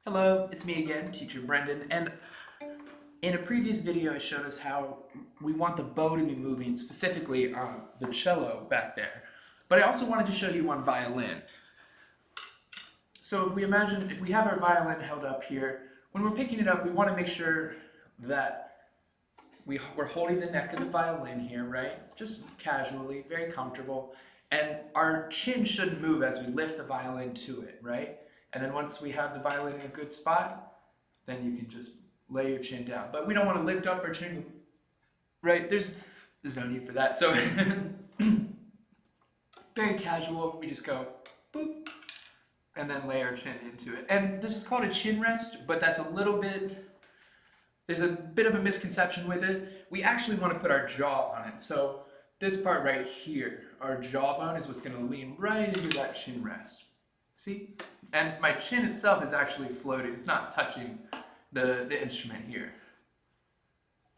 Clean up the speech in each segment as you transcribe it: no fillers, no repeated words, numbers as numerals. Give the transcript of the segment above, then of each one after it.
Hello, it's me again, Teacher Brendan, and in a previous video I showed us how we want the bow to be moving, specifically on the cello back there. But I also wanted to show you on violin. So if we have our violin held up here, when we're picking it up we want to make sure that we're holding the neck of the violin here, right? Just casually, very comfortable. And our chin shouldn't move as we lift the violin to it, right? And then once we have the violin in a good spot, then you can just lay your chin down. But we don't want to lift up our chin, right? There's no need for that. So very casual, we just go boop, and then lay our chin into it. And this is called a chin rest, but that's there's a bit of a misconception with it. We actually want to put our jaw on it. So this part right here, our jawbone is what's going to lean right into that chin rest. See? And my chin itself is actually floating. It's not touching the instrument here.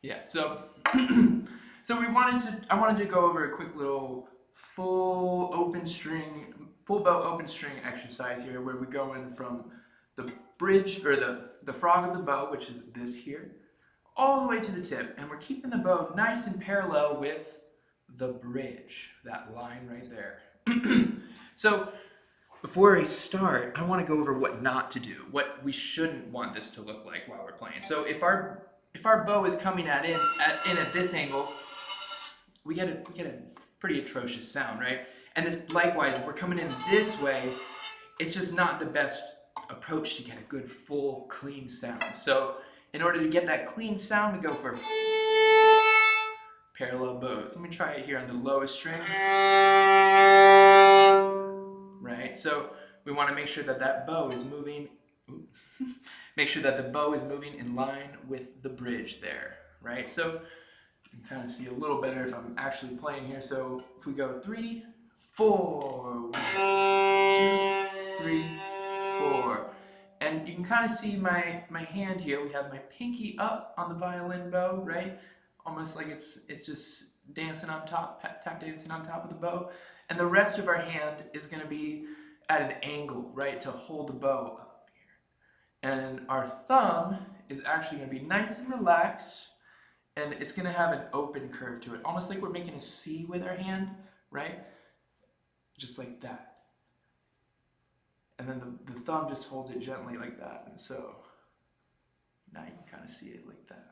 Yeah, so so I wanted to go over a quick little full bow open string exercise here where we go in from the bridge or the frog of the bow, which is this here, all the way to the tip, and we're keeping the bow nice and parallel with the bridge, that line right there. So before I start, I want to go over what not to do, what we shouldn't want this to look like while we're playing. So if our bow is coming in at this angle, we get a pretty atrocious sound, right? And likewise, if we're coming in this way, it's just not the best approach to get a good, full, clean sound. So in order to get that clean sound, we go for parallel bows. Let me try it here on the lowest string. Right? So we want to make sure that that bow is moving. Make sure that the bow is moving in line with the bridge there, right? So you can kind of see a little better if I'm actually playing here. So if we go 3, 4, 1, 2, 3, 4, and you can kind of see my hand here. We have my pinky up on the violin bow, right? Almost like it's just dancing on top, tap dancing on top of the bow. And the rest of our hand is going to be at an angle, right, to hold the bow up here. And our thumb is actually going to be nice and relaxed, and it's going to have an open curve to it, almost like we're making a C with our hand, right? Just like that. And then the thumb just holds it gently like that. And so now you can kind of see it like that.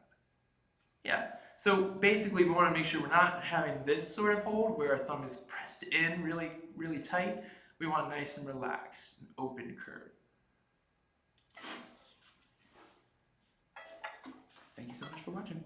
Yeah, so basically we want to make sure we're not having this sort of hold where our thumb is pressed in really, really tight. We want nice and relaxed, an open curve. Thank you so much for watching.